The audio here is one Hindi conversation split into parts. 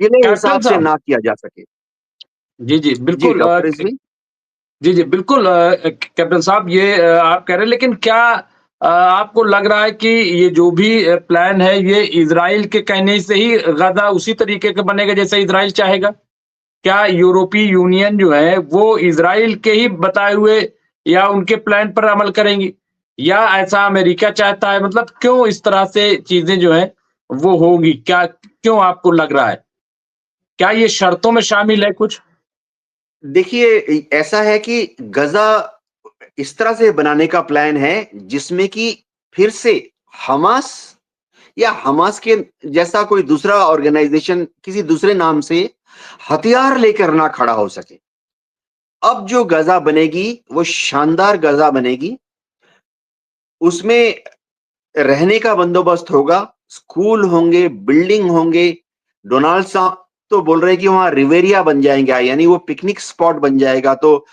किले कैप्टन हिसाब से साहब। ना किया जा सके। जी, जी, जी, बिल्कुल डॉक्टर रिज़वी? जी, जी, बिल्कुल कैप्टन साहब ये आप कह रहे हैं लेकिन क्या आपको लग रहा है कि ये जो भी प्लान है ये इज़राइल के कहने से ही ग़ज़ा उसी तरीके का बनेगा जैसा इज़राइल चाहेगा? क्या यूरोपीय यूनियन जो है वो इज़राइल के ही बताए हुए या उनके प्लान पर अमल करेंगी? या ऐसा अमेरिका चाहता है मतलब क्यों इस तरह से चीज़ें जो हैं वो होंगी? क्या क्यों आपको लग रहा है? क्या ये शर्तों में शामिल है कुछ? देखिए ऐसा है कि गज़ा इस तरह से बनाने का प्लान है जिसमें कि फिर से हमास या हमास के जैसा कोई दूसरा ऑर्गेनाइज़ेशन किसी दूसरे नाम से हथियार लेकर ना खड़ा हो सके। अब जो गज़ा बनेगी, वो शानदार गज़ा बनेगी। उसमें रहने का बंदोबस्त होगा, स्कूल होंगे, बिल्डिंग होंगे। डोनाल्ड साहब तो बोल रहे हैं कि वहाँ रिवेरिया बन जाएगा, यानी वो पिकनिक स्पॉट बन जाएगा। तो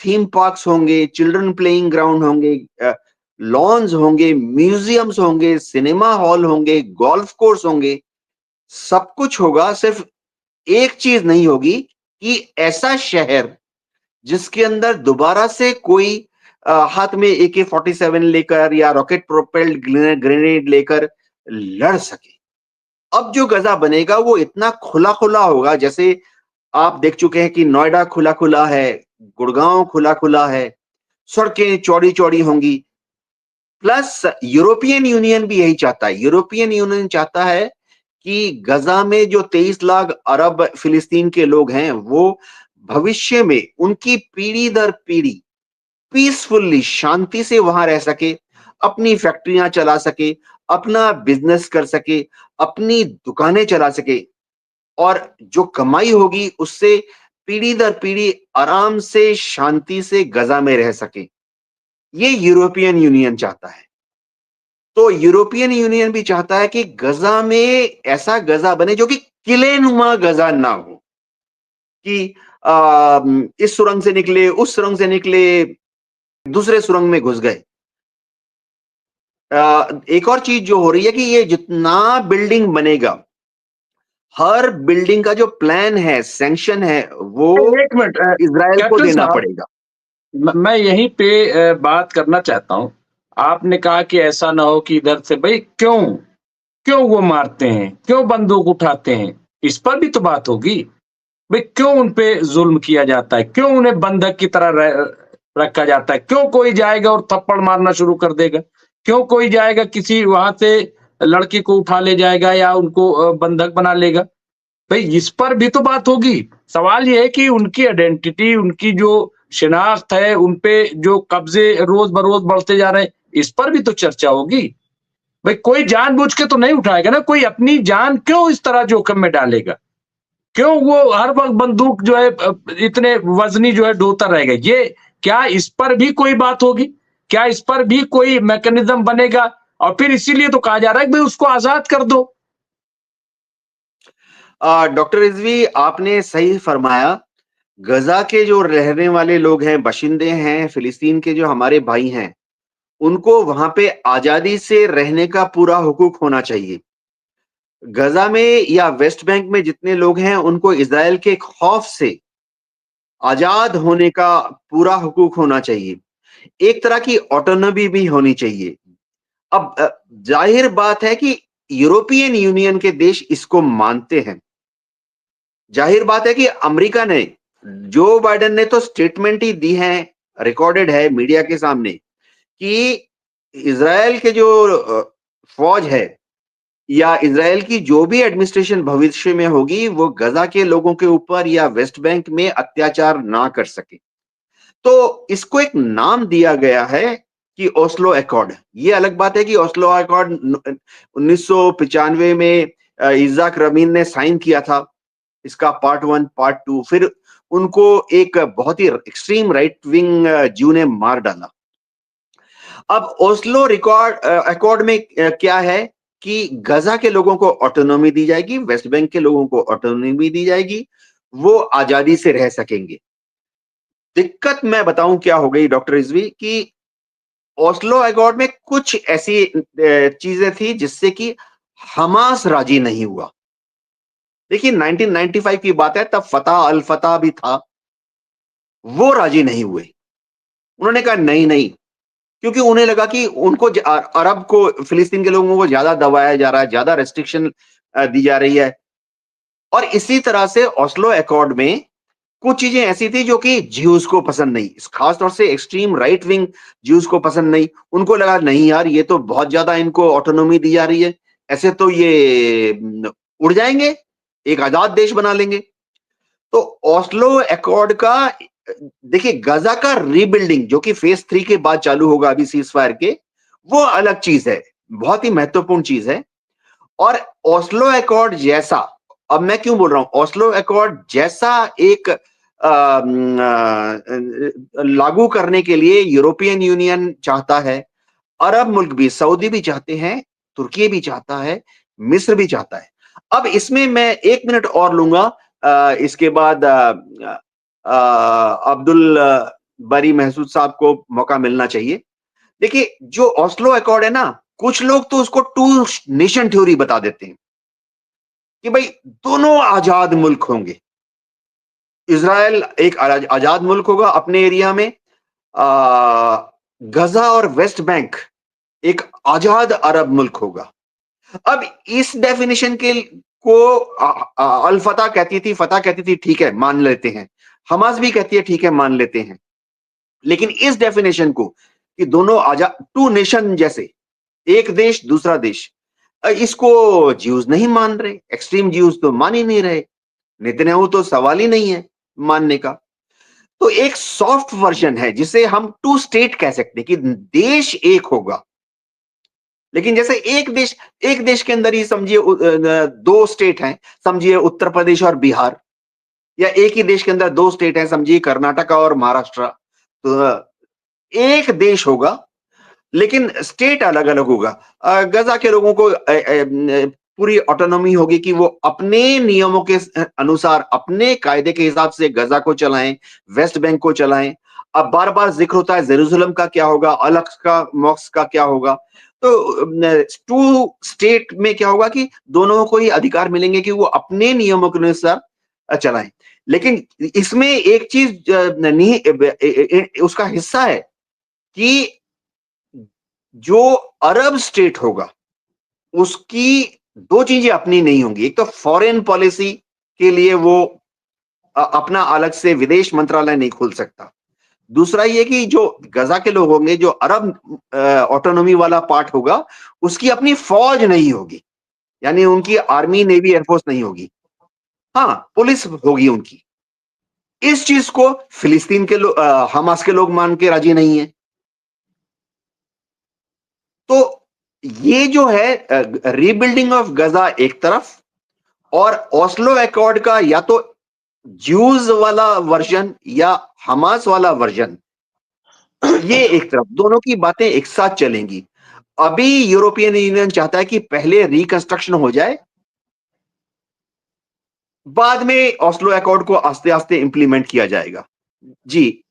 थीम पार्क्स होंगे, चिल्ड्रन प्लेइंग ग्राउंड होंगे, लॉन्स होंगे, म्यूजियम्स होंगे, सिनेमा हॉल होंगे, गोल्फ कोर्स होंगे, सब कुछ होगा। सिर्फ एक चीज नहीं होगी कि ऐसा शहर जिसके अंदर दोबारा से कोई हाथ में AK-47 लेकर या रॉकेट प्रोपेल्ड ग्रेनेड लेकर लड़ सके। अब जो गजा बनेगा वो इतना खुला खुला होगा, जैसे आप देख चुके हैं कि नोएडा खुला खुला है, गुड़गांव खुला खुला है, सड़कें चौड़ी चौड़ी होंगी। प्लस यूरोपियन यूनियन भी यही चाहता है। यूरोपियन यूनियन चाहता है कि गजा में जो 23 लाख अरब फिलिस्तीन के लोग हैं वो भविष्य में उनकी पीढ़ी दर पीढ़ी पीसफुली शांति से वहां रह सके, अपनी फैक्ट्रियां चला सके, अपना बिजनेस कर सके, अपनी दुकानें चला सके, और जो कमाई होगी उससे पीढ़ी दर पीढ़ी आराम से शांति से गजा में रह सके। ये यूरोपियन यूनियन चाहता है। तो यूरोपियन यूनियन भी चाहता है कि गजा में ऐसा गजा बने जो कि किलेनुमा गजा ना हो, कि इस सुरंग से निकले, उस सुरंग से निकले, दूसरे सुरंग में घुस गए। एक और चीज जो हो रही है कि ये जितना बिल्डिंग बनेगा, हर बिल्डिंग का जो प्लान है, सैंक्शन है, वो एक मिनट इज़राइल को कैप्टन देना साहब पड़ेगा। मैं यहीं पे बात करना चाहता हूँ। आपने कहा कि ऐसा ना हो कि इधर से भई क्यों? क्यों वो मारते हैं? क्यों बंदूक उठाते हैं? इस पर भी तो बात होगी। भई क्यों उन पे ज़ुल्म किया जाता है? क्यों उन्हें बंधक की तरह रखा जाता है? क्यों कोई जाएगा और थप्पड़ मारना शुरू कर देगा? क्यों कोई जाएगा किसी वहाँ से लड़की को उठा ले जाएगा या उनको बंधक बना लेगा? भई इस पर भी तो बात होगी। सवाल ये है कि उनकी आइडेंटिटी, उनकी जो शिनाख्त है, उन पे जो कब्ज़े रोज़-बरोज़ बढ़ते जा रहे हैं, इस पर भी तो चर्चा होगी। भई कोई जानबूझ के तो नहीं उठाएगा ना, कोई अपनी जान क्यों इस तरह जोखिम में डालेगा? क्यों वो हर वक़्त बंदूक जो है इतने वज़नी जो है ढोता रहेगा? ये क्या इस पर भी कोई बात होगी? क्या इस पर भी कोई मैकेनिज़्म बनेगा? और फिर इसीलिए तो कहा जा रहा है कि भई उसको आज़ाद कर दो। डॉक्टर रिज़वी आपने सही फरमाया। गजा के जो रहने वाले लोग हैं, बाशिंदे हैं, फिलिस्तीन के जो हमारे भाई हैं, उनको वहां पे आजादी से रहने का पूरा हुकूक होना चाहिए। गजा में या वेस्ट बैंक में जितने लोग हैं, उनको इज़राइल के खौफ से आजाद होने का पूरा हुकूक होना चाहिए। एक तरह की ऑटोनॉमी भी होनी चाहिए। अब जाहिर बात है कि यूरोपियन यूनियन के देश इसको मानते हैं। जाहिर बात है कि अमेरिका ने, जो बाइडेन ने तो स्टेटमेंट ही दी है, रिकॉर्डेड है मीडिया के सामने, कि इज़राइल के जो फौज है या इज़राइल की जो भी एडमिनिस्ट्रेशन भविष्य में होगी, वो गजा के लोगों के ऊपर या वेस्ट बैंक में अत्याचार ना कर सके। तो इसको एक नाम दिया गया है कि ओस्लो अकॉर्ड। ये अलग बात है कि ओस्लो अकॉर्ड 1995 में इज़ाक रमीन ने साइन किया था। इसका पार्ट 1, पार्ट 2, फिर उनको एक बहुत ही एक्सट्रीम राइट विंग ज्यू ने मार डाला। अब ओस्लो रिकॉर्ड अकॉर्ड में क्या है कि गजा के लोगों को ऑटोनॉमी दी जाएगी, वेस्ट बैंक के लोगों को ऑटोनॉमी दी जाएगी, वो आजादी से रह सकेंगे। दिक्कत मैं बताऊं क्या हो गई डॉक्टर रिजवी, कि ओस्लो अकॉर्ड में कुछ ऐसी चीजें थी जिससे कि हमास राजी नहीं हुआ। देखिए 1995 की बात है, तब फतह अल फतह भी था, वो राजी नहीं हुए। उन्होंने कहा नहीं नहीं, क्योंकि उन्हें लगा कि उनको अरब को, फिलिस्तीन के लोगों को ज्यादा दबाया जा रहा है, ज्यादा रेस्ट्रिक्शन दी जा रही है। और इसी तरह से ओस्लो अकॉर्ड में कुछ चीजें ऐसी थी जो कि ज्यूज को पसंद नहीं, खास तौर से एक्सट्रीम राइट विंग ज्यूज को पसंद नहीं। उनको लगा नहीं यार, ये तो बहुत ज्यादा इनको ऑटोनॉमी दी जा रही है, ऐसे तो ये उड़ जाएंगे, एक आजाद देश बना लेंगे। तो ओस्लो अकॉर्ड का, देखिए गजा का रीबिल्डिंग जो कि फेज 3 के बाद चालू होगा अभी सीज फायर के, वो अलग चीज है, बहुत ही महत्वपूर्ण चीज है। और ओस्लो अकॉर्ड जैसा, अब मैं क्यों बोल रहा हूं, ओस्लो अकॉर्ड जैसा एक लागू करने के लिए यूरोपियन यूनियन चाहता है, अरब मुल्क भी, सऊदी भी चाहते हैं, तुर्की भी चाहता है, मिस्र भी चाहता है। अब इसमें मैं 1 मिनट और लूंगा, इसके बाद अब्दुल बारी महसूद साहब को मौका मिलना चाहिए। देखिए जो ओस्लो अकॉर्ड है ना, कुछ लोग तो उसको टू नेशन थ्योरी बता देते हैं कि भाई दोनों आजाद मुल्क होंगे। इज़राइल एक आजाद मुल्क होगा अपने एरिया में, गजा और वेस्ट बैंक एक आजाद अरब मुल्क होगा। अब इस डेफिनेशन के को अल फतह कहती थी, फतह कहती थी ठीक है मान लेते हैं, हमास भी कहती है ठीक है मान लेते हैं। लेकिन इस डेफिनेशन को कि दोनों आजाद, टू नेशन जैसे, एक देश दूसरा देश, इसको ज्यूज नहीं मान रहे, एक्सट्रीम ज्यूज तो मान ही नहीं रहे, नेतन्याहू तो सवाल ही नहीं है मानने का। तो एक सॉफ्ट वर्जन है जिसे हम टू स्टेट कह सकते हैं कि देश एक होगा। लेकिन जैसे एक देश के अंदर ही समझिए दो स्टेट हैं, समझिए उत्तर प्रदेश और बिहार, या एक ही देश के अंदर दो स्टेट हैं, समझिए कर्नाटका और महाराष्ट्र। तो एक देश होगा लेकिन स्टेट अलग अलग होगा। गजा के लोगों को पूरी ऑटोनॉमी होगी कि वो अपने नियमों के अनुसार, अपने कायदे के हिसाब से गजा को चलाएं, वेस्ट बैंक को चलाएं। अब बार बार जिक्र होता है जेरूसलम का क्या होगा, अलक्स का, मॉक्स का क्या होगा। तो टू स्टेट में क्या होगा कि दोनों को ही अधिकार मिलेंगे कि वो अपने नियमों के अनुसार चलाएं। लेकिन इसमें एक चीज नहीं, उसका हिस्सा है कि जो अरब स्टेट होगा उसकी दो चीजें अपनी नहीं होंगी। एक तो फॉरेन पॉलिसी के लिए वो अपना अलग से विदेश मंत्रालय नहीं खोल सकता। दूसरा ये कि जो गजा के लोग होंगे, जो अरब ऑटोनॉमी वाला पार्ट होगा, उसकी अपनी फौज नहीं होगी, यानी उनकी आर्मी नेवी एयरफोर्स नहीं होगी। हाँ, पुलिस होगी उनकी। इस चीज को फिलिस्तीन के लोग, हमास के लोग मान के राजी नहीं है। तो ये जो है रीबिल्डिंग ऑफ गजा एक तरफ, और ओस्लो अकॉर्ड का या तो ज्यूज वाला वर्जन या हमास वाला वर्जन, ये एक तरफ, दोनों की बातें एक साथ चलेंगी। अभी यूरोपियन यूनियन चाहता है कि पहले रिकंस्ट्रक्शन हो जाए, बाद में ओस्लो अकॉर्ड को आस्ते आस्ते इंप्लीमेंट किया जाएगा। जी,